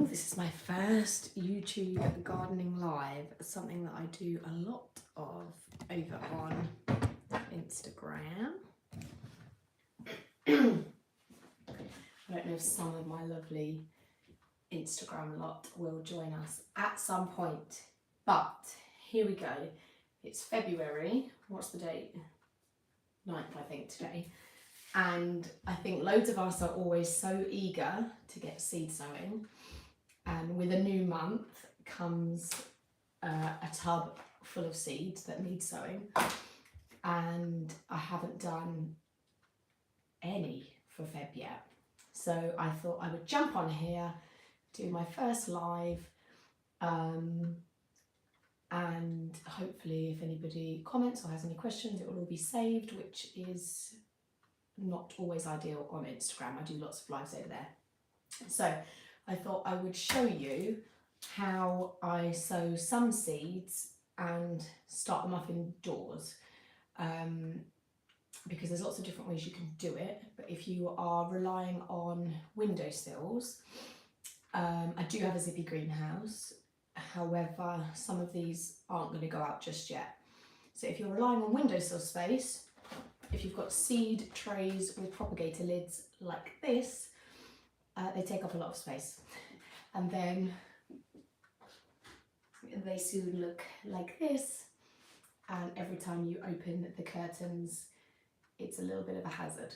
This is my first YouTube gardening live, something that I do a lot of over on Instagram. I don't know if some of my lovely Instagram lot will join us at some point, but here we go. It's February, what's the date? 9th, I think, today. And I think loads of us are always so eager to get seed sowing. And with a new month comes a tub full of seeds that need sowing. And I haven't done any for Feb yet. So I thought I would jump on here, do my first live, and hopefully if anybody comments or has any questions, it will all be saved, which is not always ideal on Instagram. I do lots of lives over there. So I thought I would show you how I sow some seeds and start them up indoors, because there's lots of different ways you can do it. But if you are relying on windowsills, I do have a zippy greenhouse. However, some of these aren't going to go out just yet. So if you're relying on windowsill space, if you've got seed trays with propagator lids like this, they take up a lot of space, and then they soon look like this, and every time you open the curtains it's a little bit of a hazard.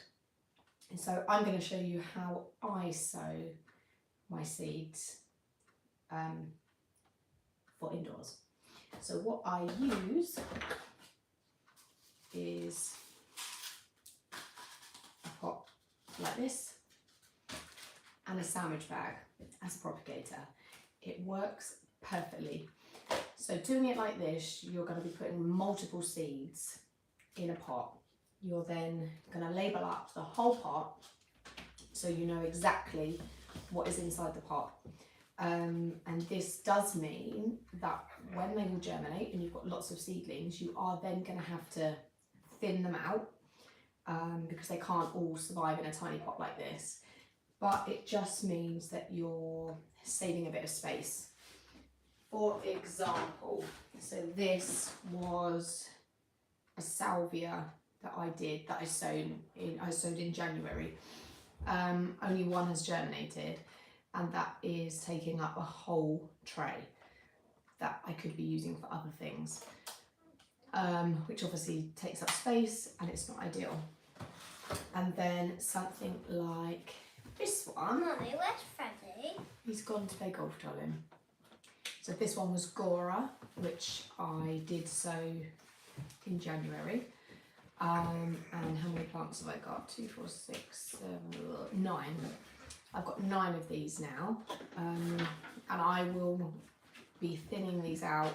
And so I'm going to show you how I sow my seeds for indoors. So what I use is a pot like this and a sandwich bag as a propagator. It works perfectly. So doing it like this, you're going to be putting multiple seeds in a pot. You're then going to label up the whole pot so you know exactly what is inside the pot. And this does mean that when they will germinate and you've got lots of seedlings, you are then going to have to thin them out because they can't all survive in a tiny pot like this. But it just means that you're saving a bit of space. For example, so this was a salvia that I sowed in January. Only one has germinated, and that is taking up a whole tray that I could be using for other things, which obviously takes up space and it's not ideal. And then something like this one. Mummy, where's Freddie? He's gone to play golf, darling. So this one was Gora, which I did sow in January. And how many plants have I got? 2, 4, 6, 7, 9. I've got 9 of these now. And I will be thinning these out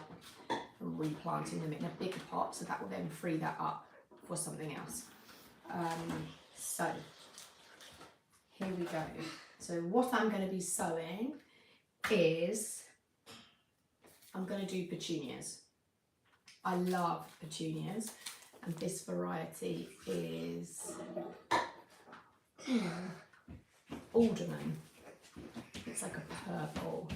and replanting them in a bigger pot, so that will then free that up for something else. So here we go. So what I'm going to be sowing is, I'm going to do petunias. I love petunias, and this variety is alderman. It's like a purple.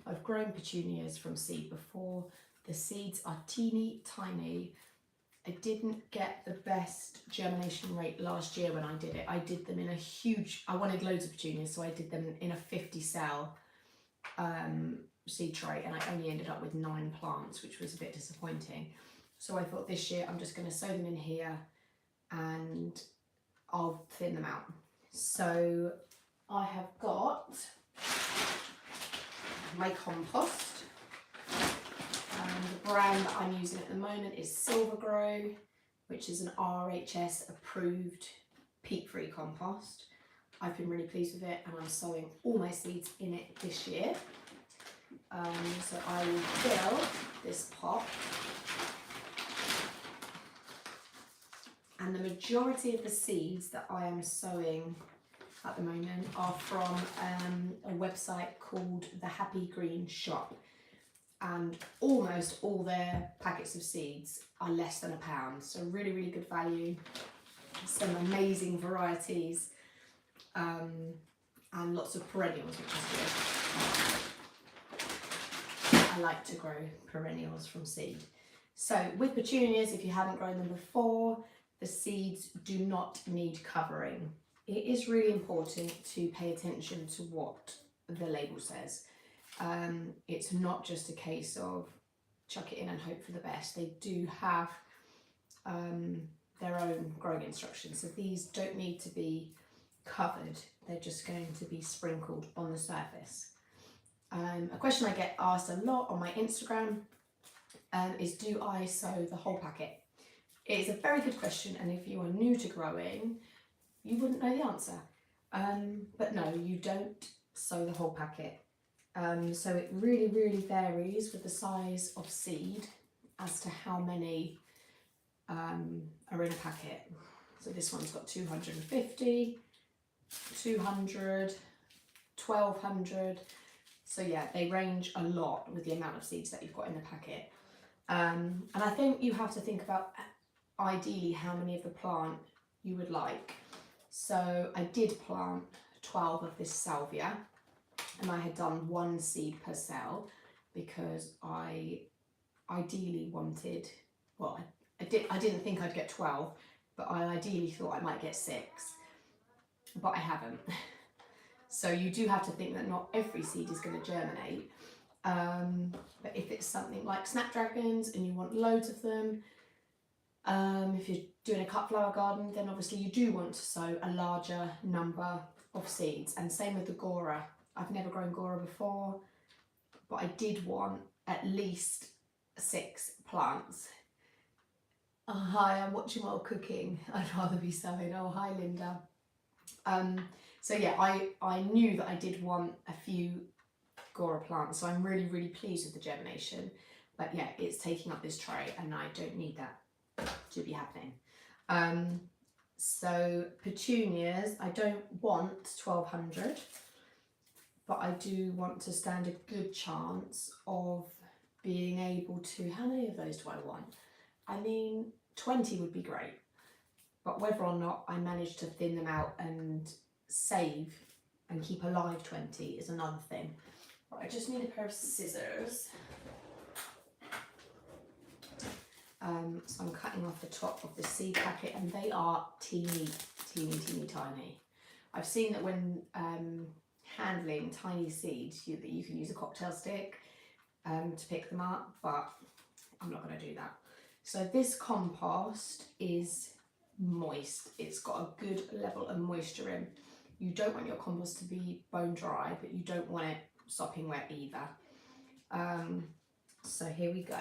I've grown petunias from seed before. The seeds are teeny tiny. I didn't get the best germination rate last year when I did it. I did them in a huge, I wanted loads of petunias, so I did them in a 50 cell seed tray, and I only ended up with 9 plants, which was a bit disappointing. So I thought this year I'm just going to sow them in here and I'll thin them out. So I have got my compost. The brand that I'm using at the moment is Silver Grow, which is an RHS approved peat-free compost. I've been really pleased with it, and I'm sowing all my seeds in it this year. So I will fill this pot, and the majority of the seeds that I am sowing at the moment are from a website called the Happy Green Shop. And almost all their packets of seeds are less than £1, so really, really good value. Some amazing varieties, and lots of perennials, which is good. I like to grow perennials from seed. So with petunias, if you haven't grown them before, the seeds do not need covering. It is really important to pay attention to what the label says. It's not just a case of chuck it in and hope for the best. They do have their own growing instructions. So these don't need to be covered. They're just going to be sprinkled on the surface. A question I get asked a lot on my Instagram is, do I sow the whole packet? It is a very good question, and if you are new to growing, you wouldn't know the answer. But no, you don't sow the whole packet. So it really varies with the size of seed as to how many are in a packet. So this one's got 250, 200, 1200. So yeah, they range a lot with the amount of seeds that you've got in the packet. And I think you have to think about ideally how many of the plant you would like. So I did plant 12 of this salvia, and I had done 1 seed per cell because I ideally wanted, well, I didn't think I'd get 12, but I ideally thought I might get 6, but I haven't. So you do have to think that not every seed is going to germinate. But if it's something like snapdragons and you want loads of them, if you're doing a cut flower garden, then obviously you do want to sow a larger number of seeds. And same with the Gora. I've never grown Gora before, but I did want at least 6 plants. Oh, hi, I'm watching while cooking. I'd rather be sewing. Oh, hi, Linda. So yeah, I knew that I did want a few Gora plants, so I'm really pleased with the germination. But yeah, it's taking up this tray and I don't need that to be happening. So petunias, I don't want 1200, but I do want to stand a good chance of being able to, how many of those do I want? I mean, 20 would be great, but whether or not I manage to thin them out and save and keep alive 20 is another thing. Right, I just need a pair of scissors. So I'm cutting off the top of the seed packet, and they are teeny tiny. I've seen that when handling tiny seeds, you can use a cocktail stick to pick them up, but I'm not going to do that. So this compost is moist. It's got a good level of moisture in. You don't want your compost to be bone dry, but you don't want it sopping wet either. So here we go.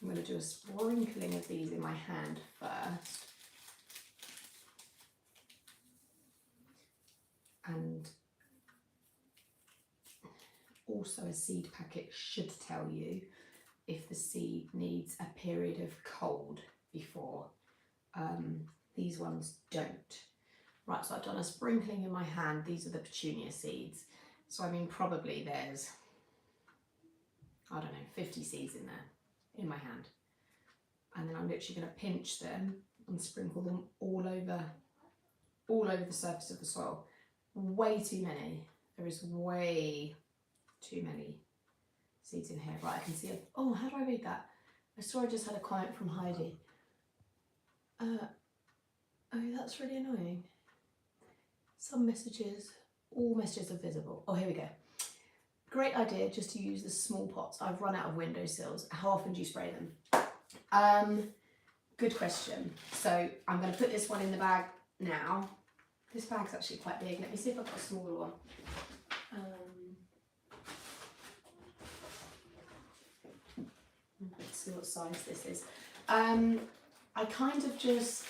I'm going to do a sprinkling of these in my hand first. And also a seed packet should tell you if the seed needs a period of cold before. These ones don't. Right, so I've done a sprinkling in my hand. These are the petunia seeds. So I mean, probably there's, I don't know, 50 seeds in there, in my hand. And then I'm literally going to pinch them and sprinkle them all over the surface of the soil. Way too many. There is way too many seeds in here. Right, I can see it. Oh, how do I read that? I saw I just had a comment from Heidi. Oh, that's really annoying. Some messages, all messages are visible. Oh, here we go. Great idea just to use the small pots. I've run out of windowsills. How often do you spray them? Good question. So I'm going to put this one in the bag now. This bag's actually quite big. Let me see if I've got a smaller one. Let's see what size this is. I kind of just,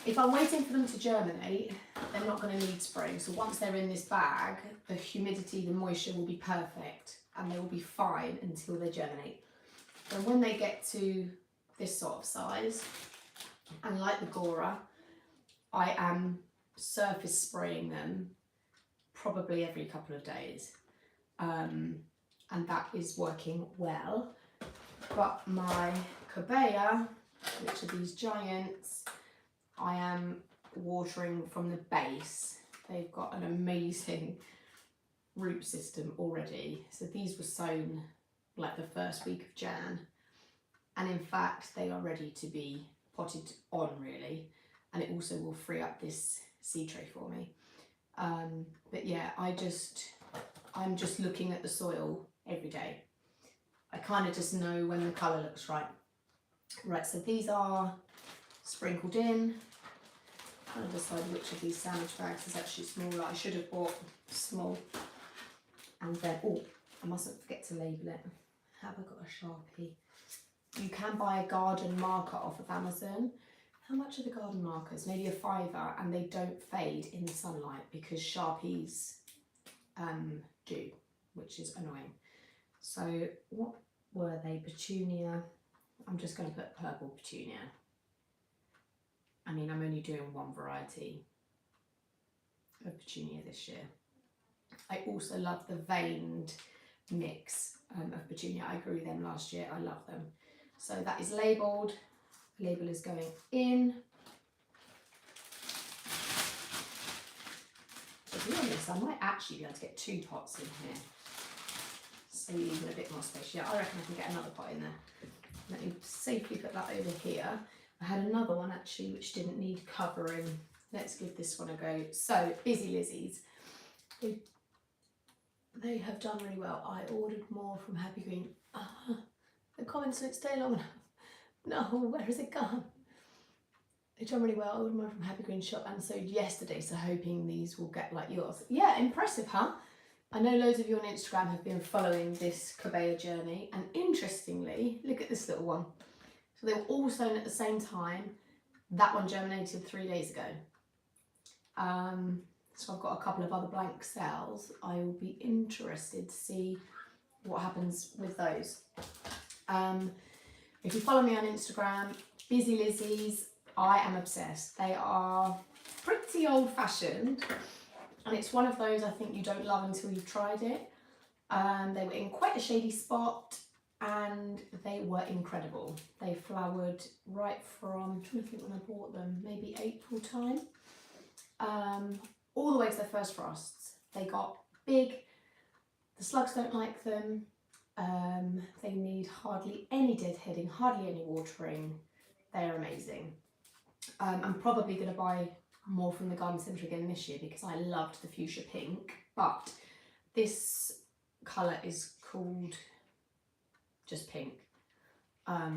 if I'm waiting for them to germinate, they're not going to need spraying. So once they're in this bag, the humidity, the moisture will be perfect and they will be fine until they germinate. And when they get to this sort of size, and like the Gora, I am surface spraying them probably every couple of days. And that is working well. But my Corbea, which are these giants, I am watering from the base. They've got an amazing root system already. So these were sown like the first week of Jan, and in fact they are ready to be potted on really, and it also will free up this seed tray for me. But yeah, I'm just looking at the soil every day. I kind of just know when the colour looks right. Right, so these are sprinkled in. Trying to decide which of these sandwich bags is actually smaller. I should have bought small. And then, oh, I mustn't forget to label it. Have I got a Sharpie? You can buy a garden marker off of Amazon. How much are the garden markers? Maybe a £5, and they don't fade in the sunlight because Sharpies do, which is annoying. So what were they? Petunia. I'm just going to put purple petunia. I mean, I'm only doing one variety of petunia this year. I also love the veined mix of petunia. I grew them last year. I love them. So that is labelled. The label is going in. To be honest, I might actually be able to get 2 pots in here. So even a bit more space. Yeah, I reckon I can get another pot in there. Let me safely put that over here. I had another one actually which didn't need covering. Let's give this one a go. So, Busy Lizzie's. They have done really well. I ordered more from Happy Green. The comments don't stay long enough. No, where has it gone? They've done really well. I ordered more from Happy Green shop and sowed yesterday, so hoping these will get like yours. Yeah, impressive, huh? I know loads of you on Instagram have been following this Cobaea journey, and interestingly, look at this little one. So they were all sown at the same time. That one germinated 3 days ago. So I've got a couple of other blank cells. I will be interested to see what happens with those. If you follow me on Instagram, Busy Lizzie's, I am obsessed. They are pretty old fashioned, and it's one of those I think you don't love until you've tried it. They were in quite a shady spot and they were incredible. They flowered right from, I'm trying to think when I bought them, maybe April time, all the way to their first frosts. They got big, the slugs don't like them, they need hardly any deadheading, hardly any watering. They're amazing. I'm probably going to buy more from the garden centre again this year because I loved the fuchsia pink, but this colour is called just pink. I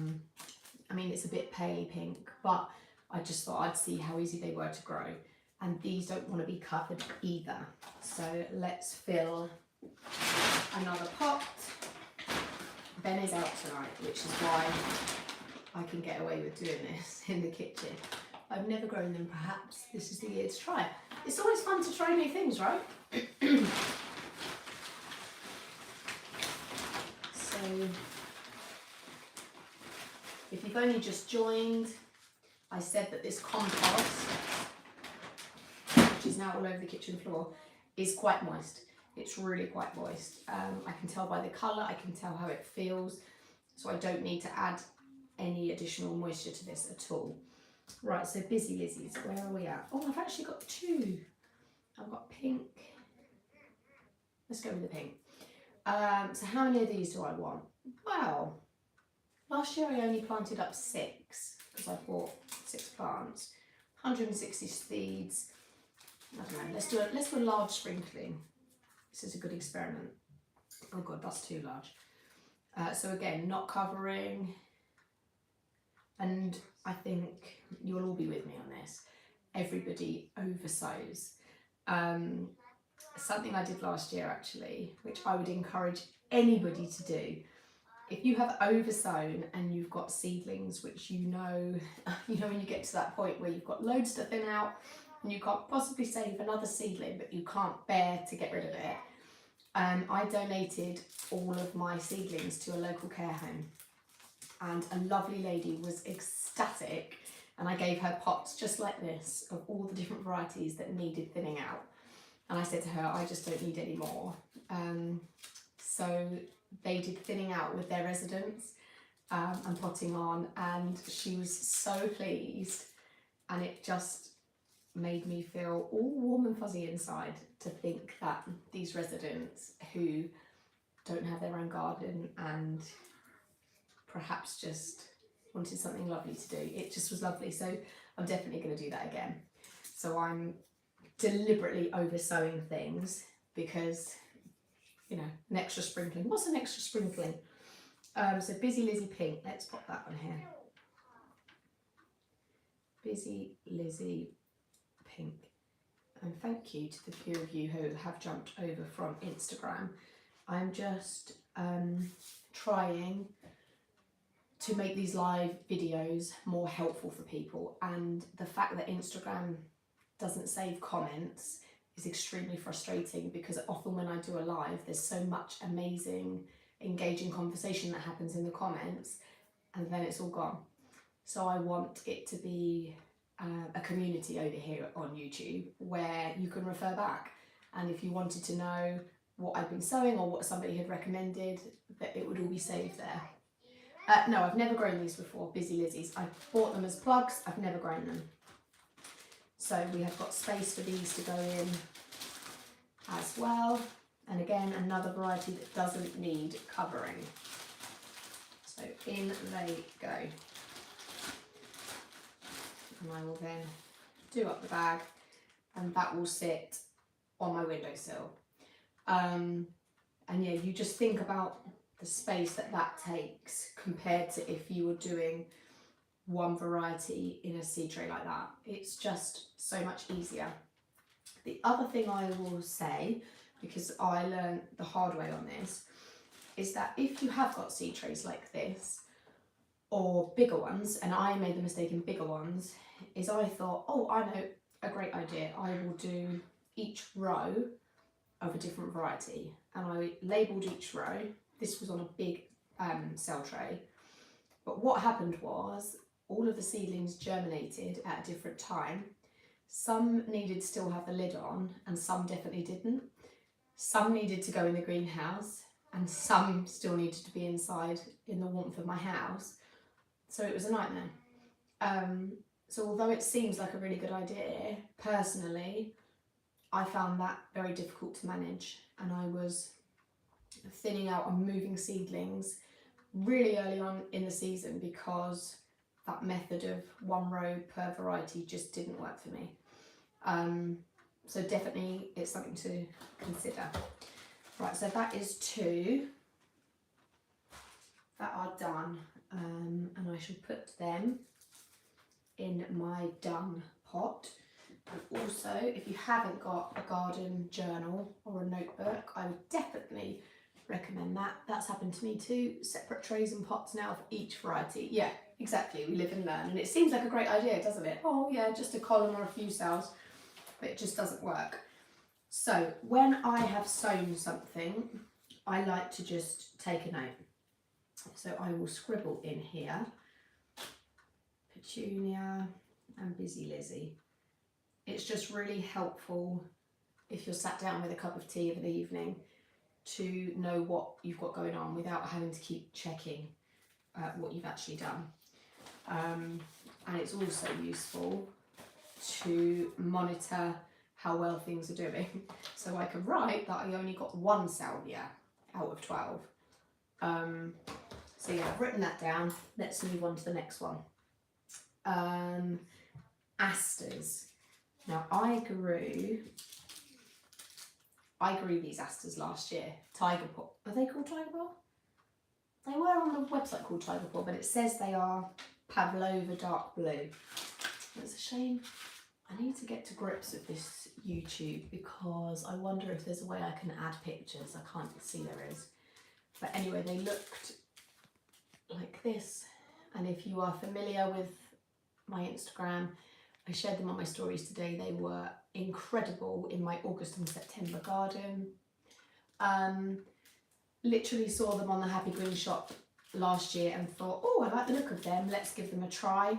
mean, it's a bit paley pink, but I just thought I'd see how easy they were to grow, and these don't want to be covered either. So let's fill another pot. Ben is out tonight, which is why I can get away with doing this in the kitchen. I've never grown them, perhaps this is the year to try it. It's always fun to try new things, right? So, if you've only just joined, I said that this compost, which is now all over the kitchen floor, is quite moist. It's really quite moist. I can tell by the colour, I can tell how it feels, so I don't need to add any additional moisture to this at all. Right, so Busy Lizzie's, where are we at? Oh, I've actually got 2. I've got pink. Let's go with the pink. So how many of these do I want? Well, last year I only planted up 6 because I bought 6 plants. 160 seeds. I don't know, let's do a large sprinkling. This is a good experiment. Oh god, that's too large. So again, not covering. And I think you'll all be with me on this. Everybody oversows. Something I did last year actually, which I would encourage anybody to do. If you have oversown and you've got seedlings, which you know when you get to that point where you've got loads to thin out and you can't possibly save another seedling, but you can't bear to get rid of it. I donated all of my seedlings to a local care home, and a lovely lady was ecstatic, and I gave her pots just like this of all the different varieties that needed thinning out, and I said to her, I just don't need any more. So they did thinning out with their residents and potting on, and she was so pleased, and it just made me feel all warm and fuzzy inside to think that these residents who don't have their own garden and perhaps just wanted something lovely to do, it just was lovely. So I'm definitely going to do that again. So I'm deliberately over sowing things because, you know, an extra sprinkling. What's an extra sprinkling? So Busy Lizzie Pink, let's pop that on here. Busy Lizzie Pink. And thank you to the few of you who have jumped over from Instagram. I'm just trying to make these live videos more helpful for people, and the fact that Instagram doesn't save comments is extremely frustrating, because often when I do a live there's so much amazing engaging conversation that happens in the comments and then it's all gone. So I want it to be a community over here on YouTube where you can refer back, and if you wanted to know what I've been sewing or what somebody had recommended, that it would all be saved there. No, I've never grown these before, Busy Lizzies. I've bought them as plugs, I've never grown them. So we have got space for these to go in as well. And again, another variety that doesn't need covering. So in they go. And I will then do up the bag, and that will sit on my windowsill. And yeah, you just think about the space that that takes compared to if you were doing one variety in a seed tray like that. It's just so much easier. The other thing I will say, because I learned the hard way on this, is that if you have got seed trays like this or bigger ones, and I made the mistake in bigger ones, is I thought, oh, I know a great idea, I will do each row of a different variety, and I labelled each row. This was on a big cell tray, but what happened was all of the seedlings germinated at a different time. Some needed to still have the lid on and some definitely didn't. Some needed to go in the greenhouse and some still needed to be inside in the warmth of my house. So it was a nightmare. So although it seems like a really good idea, personally, I found that very difficult to manage, and I was thinning out and moving seedlings really early on in the season because that method of one row per variety just didn't work for me. So definitely it's something to consider. Right, so that is 2 that are done, and I shall put them in my done pot. And also, if you haven't got a garden journal or a notebook, I would definitely recommend that. That's happened to me too. Separate trays and pots now for each variety. Yeah, exactly, we live and learn, and it seems like a great idea, doesn't it? Oh yeah, just a column or a few cells, but it just doesn't work. So when I have sown something, I like to just take a note. So I will scribble in here, Petunia and Busy Lizzie. It's just really helpful if you're sat down with a cup of tea of an evening to know what you've got going on without having to keep checking what you've actually done. And it's also useful to monitor how well things are doing. So I can write that I only got 1 salvia out of 12. So yeah, I've written that down. Let's move on to the next one. Asters. Now I grew these asters last year. Tiger paw. Are they called tiger paw? They were on the website called tiger paw, but it says they are Pavlova dark blue. It's a shame. I need to get to grips with this YouTube, because I wonder if there's a way I can add pictures. I can't see there is. But anyway, they looked like this. And if you are familiar with my Instagram, I shared them on my stories today. They were incredible in my August and September garden. Literally saw them on the Happy Green shop last year and thought, oh, I like the look of them. Let's give them a try.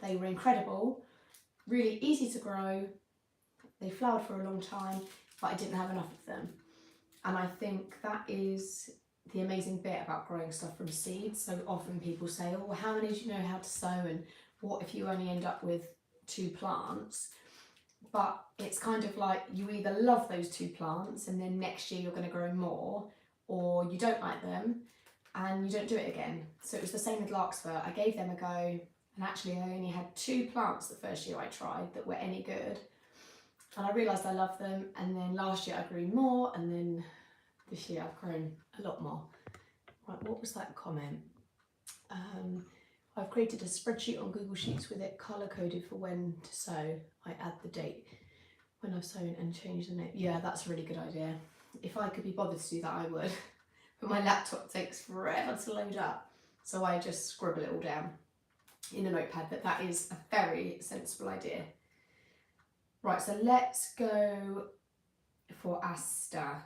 They were incredible, really easy to grow. They flowered for a long time, but I didn't have enough of them. And I think that is the amazing bit about growing stuff from seeds. So often people say, oh, how many do you know how to sow? And what if you only end up with 2 plants? but it's kind of like you either love those two plants and then next year you're going to grow more, or you don't like them and you don't do it again. So it was the same with larkspur. I gave them a go, and actually I only had 2 plants the first year I tried that were any good, and I realised I loved them, and then last year I grew more, and then this year I've grown a lot more. Right, what was that comment? I've created a spreadsheet on Google Sheets with it colour coded for when to sow. I add the date when I've sown and change the name. Yeah, that's a really good idea. If I could be bothered to do that, I would. But my laptop takes forever to load up, so I just scribble it all down in a notepad. But that is a very sensible idea. Right, so let's go for aster.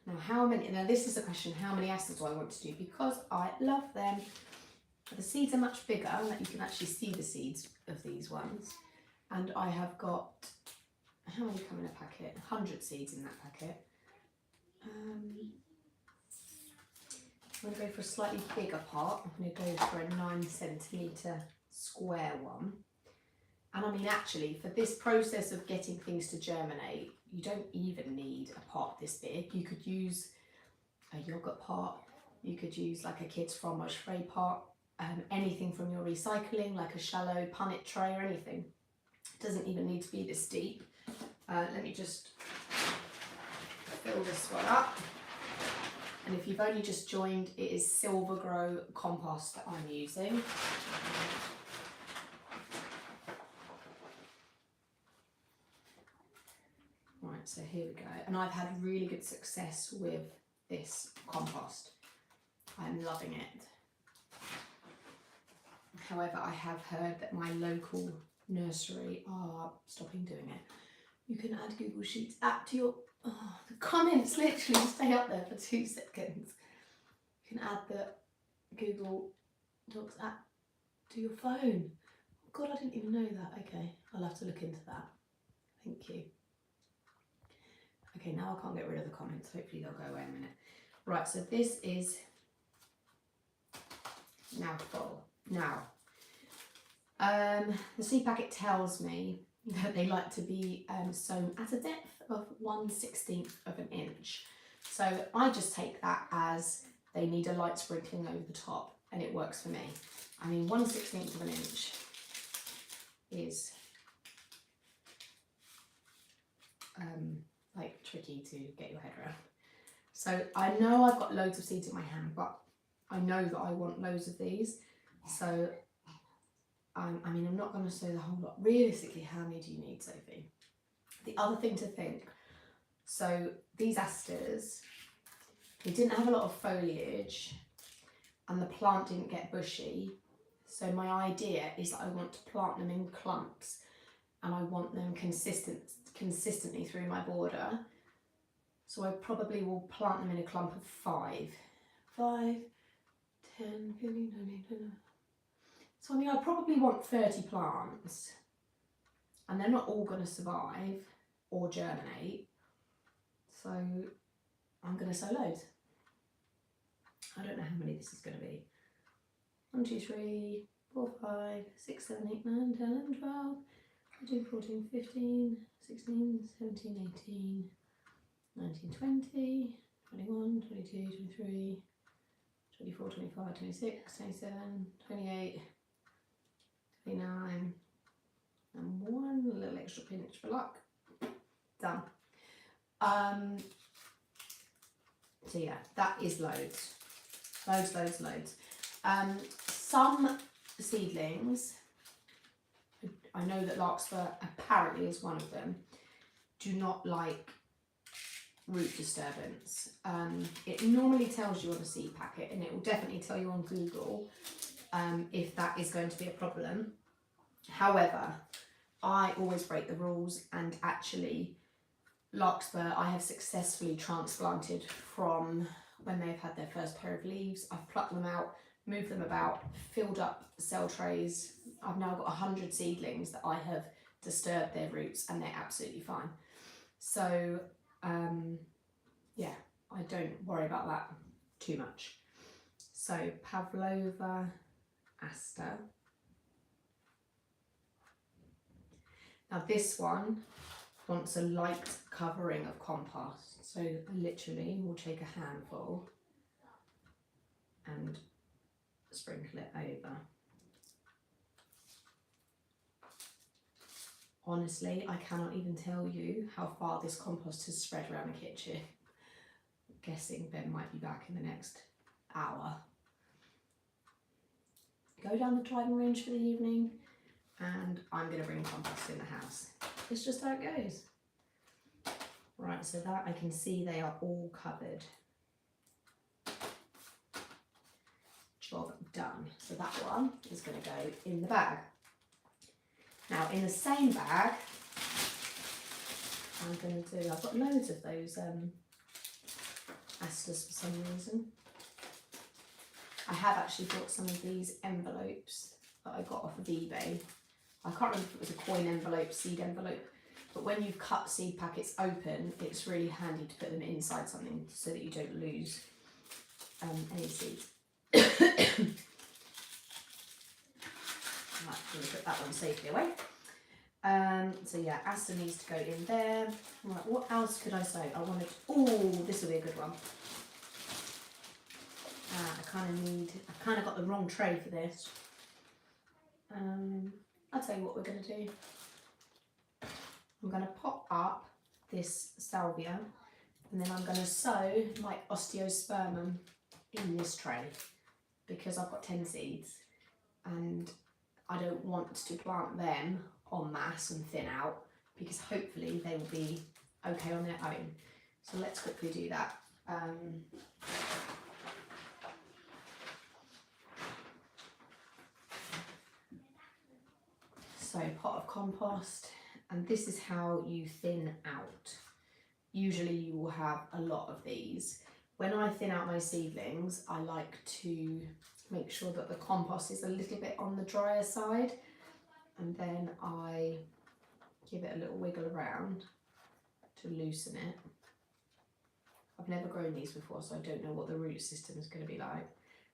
Now this is a question, how many asters do I want to do? Because I love them. The seeds are much bigger, like you can actually see the seeds of these ones. And I have got, how many come in a packet? 100 seeds in that packet. I'm going to go for a slightly bigger pot. I'm going to go for a 9cm square one. And I mean, actually, for this process of getting things to germinate, you don't even need a pot this big. You could use a yogurt pot, you could use like a kid's fromage frais pot, anything from your recycling, like a shallow punnet tray or anything. It doesn't even need to be this deep. Let me just fill this one up. And if you've only just joined, it is Silver Grow compost that I'm using. Right, so here we go. And I've had really good success with this compost. I'm loving it. However, I have heard that my local nursery are stopping doing it. You can add Google Sheets app to your... Oh, the comments literally stay up there for 2 seconds. You can add the Google Docs app to your phone. God, I didn't even know that. Okay, I'll have to look into that. Thank you. Okay, now I can't get rid of the comments. Hopefully they'll go away in a minute. Right, so this is now full. Now, the seed packet tells me that they like to be sown at a depth of 1/16 of an inch. So I just take that as they need a light sprinkling over the top, and it works for me. I mean, 1/16 of an inch is like tricky to get your head around. So I know I've got loads of seeds in my hand, but I know that I want loads of these. So I mean, I'm not going to sow the whole lot. Realistically, how many do you need, Sophie? The other thing to think, so these asters, they didn't have a lot of foliage and the plant didn't get bushy. So my idea is that I want to plant them in clumps and I want them consistently through my border. So I probably will plant them in a clump of 5. 5, 10, 15, 20, 20. So I mean, I probably want 30 plants, and they're not all going to survive or germinate. So I'm going to sow loads. I don't know how many this is going to be. 1, 2, 3, 4, 5, 6, 7, 8, 9, 10, 11, 12, 13, 14, 15, 16, 17, 18, 19, 20, 21, 22, 23, 24, 25, 26, 27, 28, 29, and 1 little extra pinch for luck. Done. So yeah, that is loads. Loads. Some seedlings, I know that larkspur apparently is one of them, do not like root disturbance. It normally tells you on a seed packet, and it will definitely tell you on Google if that is going to be a problem. However, I always break the rules, and actually larkspur I have successfully transplanted from when they've had their first pair of leaves. I've plucked them out, moved them about, filled up cell trays. I've now got 100 seedlings that I have disturbed their roots, and they're absolutely fine. So yeah, I don't worry about that too much. So Pavlova aster. Now this one wants a light covering of compost. So literally we'll take a handful and sprinkle it over. Honestly, I cannot even tell you how far this compost has spread around the kitchen. I'm guessing Ben might be back in the next hour. Go down the driving range for the evening and I'm going to bring compost in the house. It's just how it goes. Right, so that I can see they are all covered. Job done. So that one is going to go in the bag. Now in the same bag, I'm going to do, I've got loads of those asters for some reason. I have actually bought some of these envelopes that I got off of eBay. I can't remember if it was a coin envelope, seed envelope, but when you've cut seed packets open, it's really handy to put them inside something so that you don't lose any seeds. Right, I'm going to put that one safely away. So yeah, aster needs to go in there. Right, what else could I say? I wanted, oh, this will be a good one. I've kind of got the wrong tray for this. I'll tell you what we're going to do. I'm going to pop up this salvia and then I'm going to sow my osteospermum in this tray because I've got 10 seeds and I don't want to plant them en masse and thin out because hopefully they will be okay on their own. So let's quickly do that. So pot of compost, and this is how you thin out. Usually you will have a lot of these. When I thin out my seedlings, I like to make sure that the compost is a little bit on the drier side, and then I give it a little wiggle around to loosen it. I've never grown these before, so I don't know what the root system is going to be like.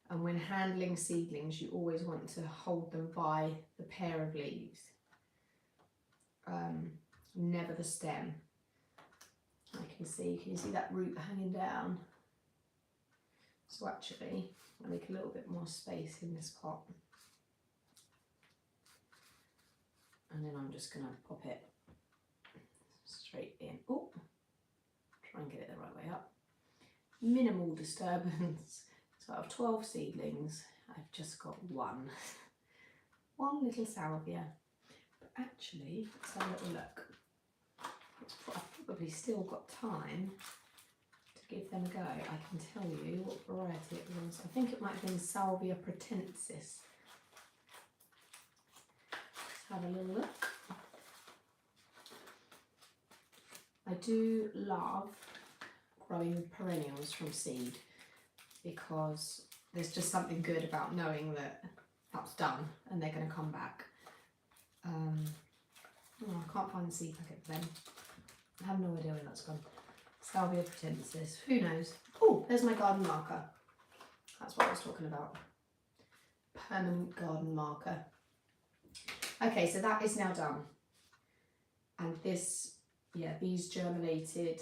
And when handling seedlings, you always want to hold them by the pair of leaves, never the stem. Can you see that root hanging down? So actually, I'll make a little bit more space in this pot. And then I'm just going to pop it straight in. Oh, try and get it the right way up. Minimal disturbance. So out of 12 seedlings, I've just got one little salvia. But actually, let's have a little look. I've probably still got time to give them a go. I can tell you what variety it was. I think it might have been Salvia pratensis. Let's have a little look. I do love growing perennials from seed because there's just something good about knowing that that's done and they're going to come back. Oh, I can't find the seed packet for them. I have no idea where that's gone. Salvia pratensis, who knows? Oh, there's my garden marker. That's what I was talking about. Permanent garden marker. Okay, so that is now done. And this, yeah, this germinated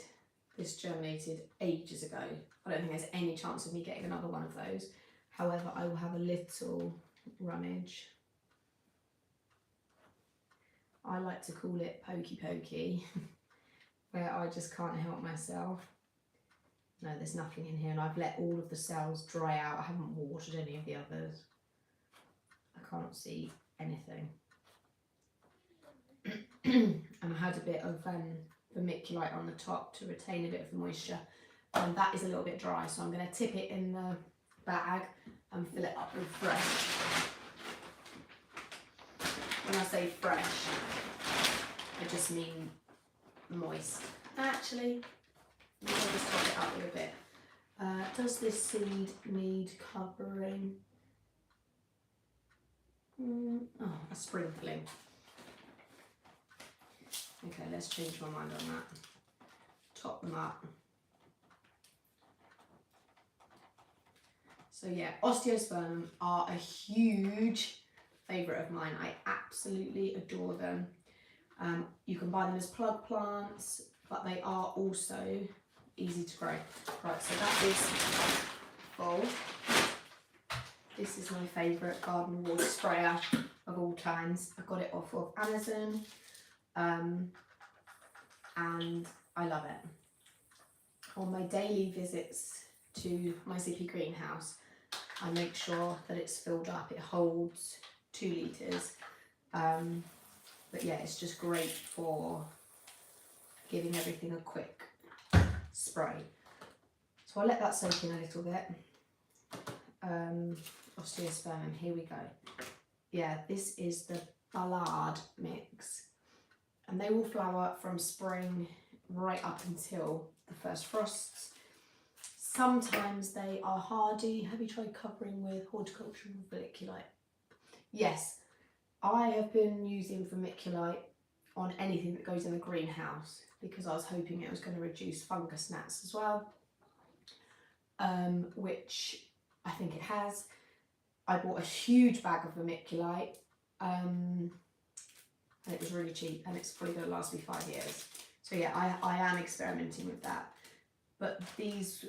ages ago. I don't think there's any chance of me getting another one of those. However, I will have a little rummage. I like to call it pokey pokey, where I just can't help myself. No, there's nothing in here, and I've let all of the cells dry out. I haven't watered any of the others. I can't see anything. And I had a bit of vermiculite on the top to retain a bit of the moisture, and that is a little bit dry, so I'm going to tip it in the bag and fill it up with fresh. When I say fresh, I just mean moist. Actually, I'm going to just top it up a little bit. Does this seed need covering? Oh, a sprinkling. Okay, let's change my mind on that. Top them up. So yeah, osteospermum are a huge favourite of mine. I absolutely adore them. You can buy them as plug plants, but they are also easy to grow. Right, so that is full. This is my favourite garden water sprayer of all times. I got it off of Amazon, and I love it. On my daily visits to my zippy greenhouse, I make sure that it's filled up. It holds 2 litres. But yeah, it's just great for giving everything a quick spray. So I'll let that soak in a little bit. Osteospermum, here we go. Yeah, this is the Ballard mix. And they will flower from spring right up until the first frosts. Sometimes they are hardy. Have you tried covering with horticultural vermiculite? Yes, I have been using vermiculite on anything that goes in the greenhouse because I was hoping it was going to reduce fungus gnats as well, which I think it has. I bought a huge bag of vermiculite, and it was really cheap, and it's probably going to last me 5 years. So yeah, I am experimenting with that. But these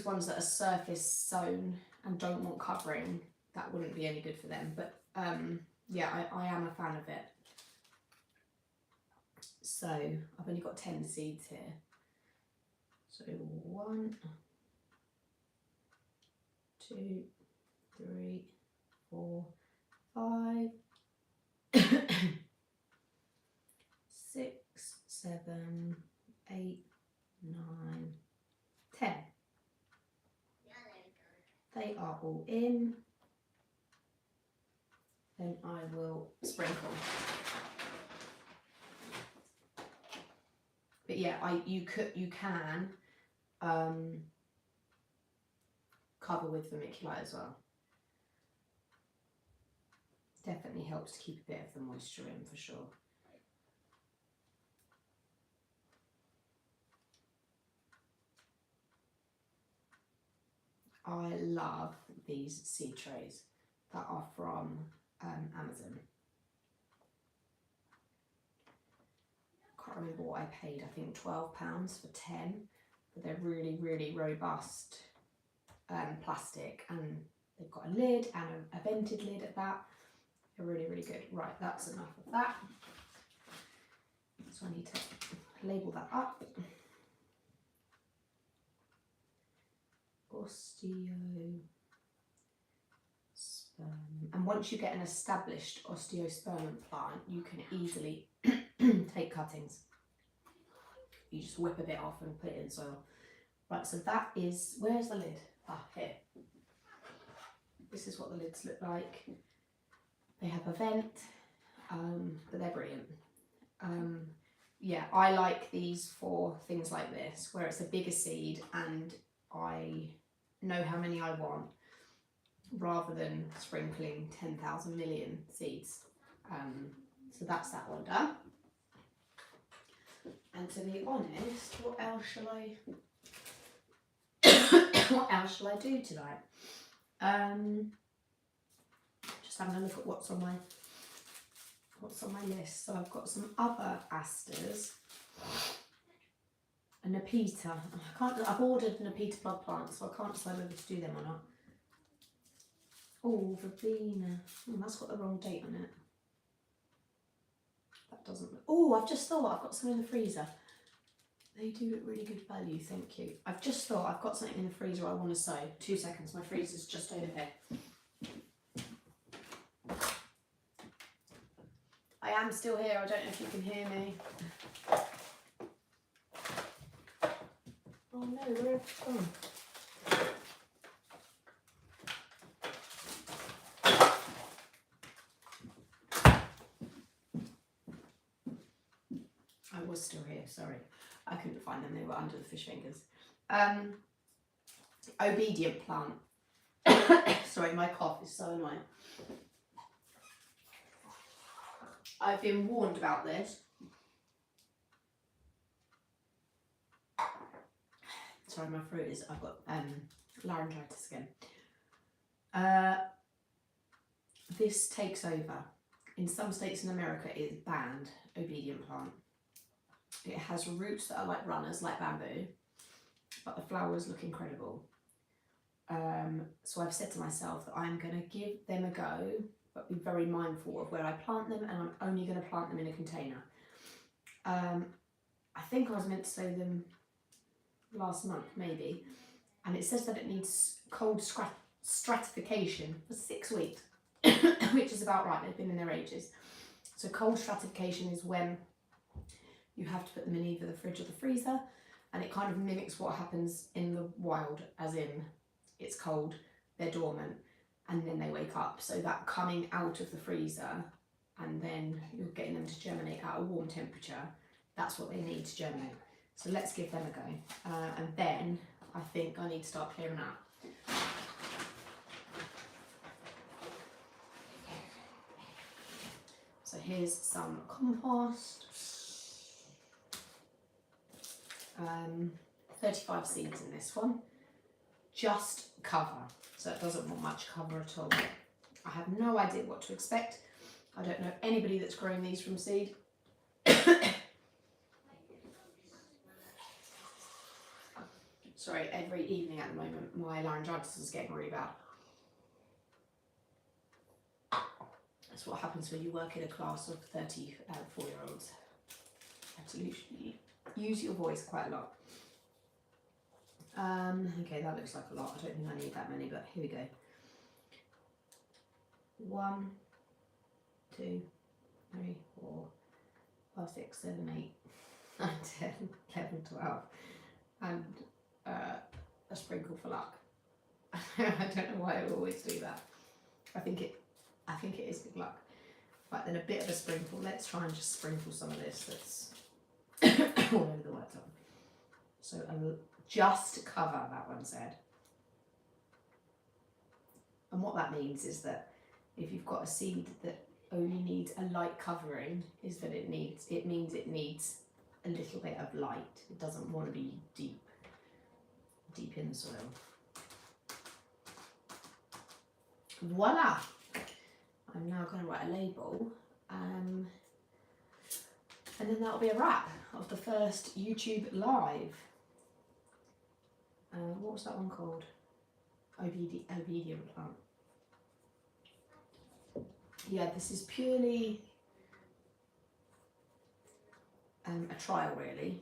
ones that are surface sown and don't want covering, that wouldn't be any good for them. But yeah, I am a fan of it. So I've only got 10 seeds here. So 1, 2, 3, 4, 5, 6, 7, 8, 9, 10. They are all in. Then I will sprinkle. But yeah, you can cover with vermiculite as well. Definitely helps to keep a bit of the moisture in for sure. I love these seed trays that are from Amazon. Can't remember what I paid. I think £12 for 10, but they're really, really robust plastic, and they've got a lid and a vented lid at that. They're really, really good. Right, that's enough of that. So I need to label that up. Osteospermum. And once you get an established osteospermum plant, you can easily take cuttings. You just whip a bit off and put it in soil. Right, so that is, where's the lid? Ah, here. This is what the lids look like. They have a vent, but they're brilliant. Yeah, I like these for things like this, where it's a bigger seed and I know how many I want, rather than sprinkling 10,000 million seeds. So that's that one done. And to be honest, what else shall I do tonight? Just having a look at what's on my list. So I've got some other asters, a Nepeta. I've ordered Nepeta plug plants, so I can't decide whether to do them or not. Oh, verbena. That's got the wrong date on it. That doesn't look. Oh, I've just thought I've got some in the freezer. They do look really good value, thank you. I've just thought I've got something in the freezer I want to sow. 2 seconds, my freezer's just over here. I am still here, I don't know if you can hear me. Oh no, where have it gone? I was still here, sorry. I couldn't find them, they were under the fish fingers. Obedient plant. Sorry, my cough is so annoying. I've been warned about this. Sorry, my throat is, I've got laryngitis again. This takes over in some states in America it is banned, obedient plant. It has roots that are like runners, like bamboo, but the flowers look incredible. So I've said to myself that I'm going to give them a go, but be very mindful of where I plant them, and I'm only going to plant them in a container. I think I was meant to sow them last month, maybe, and it says that it needs cold stratification for 6 weeks, which is about right. They've been in there ages. So cold stratification is when you have to put them in either the fridge or the freezer, and it kind of mimics what happens in the wild, as in it's cold, they're dormant, and then they wake up. So that coming out of the freezer and then you're getting them to germinate at a warm temperature, that's what they need to germinate. So let's give them a go. And then I think I need to start clearing out. So here's some compost. 35 seeds in this one. Just cover, so it doesn't want much cover at all. I have no idea what to expect. I don't know anybody that's growing these from seed. Sorry, every evening at the moment my laryngitis is getting really bad. That's what happens when you work in a class of 34-year-olds. Absolutely, use your voice quite a lot. Okay, that looks like a lot. I don't think I need that many, but here we go. 1, 2, 3, 4, 5, 6, 7, 8, 9, 10, 11, 12, and a sprinkle for luck. I don't know why I always do that. I think it is good luck. Right, then a bit of a sprinkle. Let's try and just sprinkle some of this that's all over the worktop. So just cover, that one said. And what that means is that if you've got a seed that only needs a light covering, is that it means it needs a little bit of light. It doesn't want to be deep in the soil. Voila! I'm now going to write a label, and then that'll be a wrap of the first YouTube live. What was that one called? Obedient plant. Yeah, this is purely a trial, really,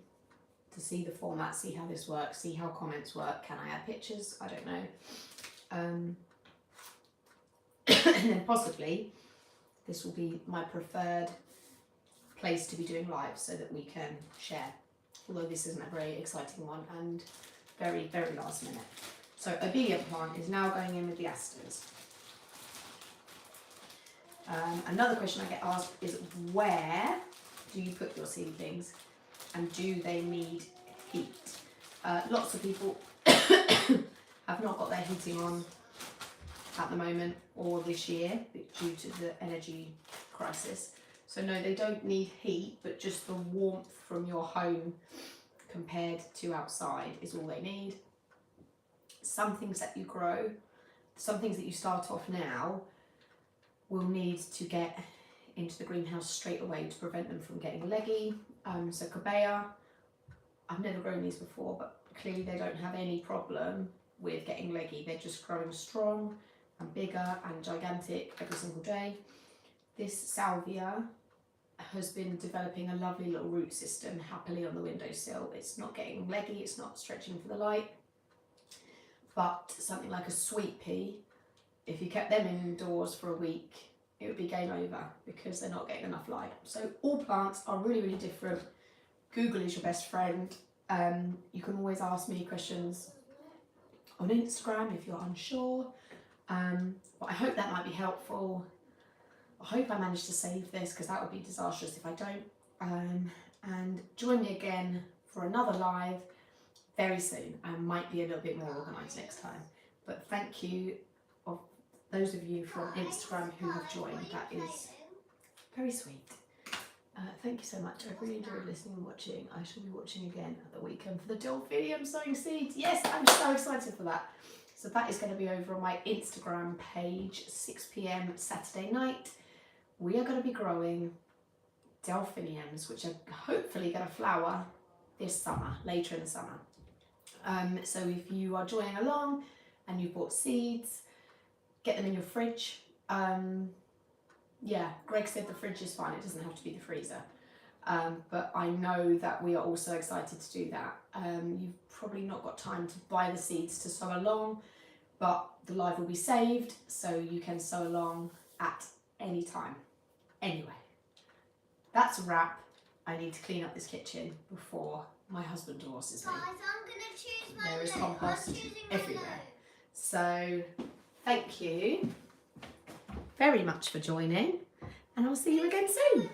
to see the format, see how this works, see how comments work. Can I add pictures? I don't know. And then possibly this will be my preferred place to be doing live, so that we can share, although this isn't a very exciting one and very, very last minute. So obedient plant is now going in with the asters. Another question I get asked is, where do you put your seedlings, and do they need heat? Lots of people have not got their heating on at the moment or this year due to the energy crisis. So no, they don't need heat, but just the warmth from your home compared to outside is all they need. Some things that you grow, some things that you start off now, will need to get into the greenhouse straight away to prevent them from getting leggy. So cabea, I've never grown these before, but clearly they don't have any problem with getting leggy. They're just growing strong and bigger and gigantic every single day. This salvia has been developing a lovely little root system happily on the windowsill. It's not getting leggy, it's not stretching for the light. But something like a sweet pea, if you kept them indoors for a week, it would be game over because they're not getting enough light. So all plants are really, really different. Google is your best friend. You can always ask me questions on Instagram if you're unsure. But I hope that might be helpful. I hope I managed to save this, because that would be disastrous if I don't. And join me again for another live very soon. I might be a little bit more organised next time. But thank you of those of you from Instagram who have joined. That is very sweet. Thank you so much. I've really enjoyed listening and watching. I shall be watching again at the weekend for the Delphinium sowing seeds. Yes, I'm so excited for that. So that is going to be over on my Instagram page, 6 PM Saturday night. we are going to be growing delphiniums, which are hopefully going to flower this summer, later in the summer. So if you are joining along and you've bought seeds, get them in your fridge. Yeah, Greg said the fridge is fine, it doesn't have to be the freezer. But I know that we are also excited to do that. You've probably not got time to buy the seeds to sow along, but the live will be saved, so you can sow along at any time. Anyway, that's a wrap. I need to clean up this kitchen before my husband divorces me. Guys, I'm going to choose my There is loaf. compost I'm choosing my everywhere. loaf. So thank you very much for joining, and I'll see you again soon.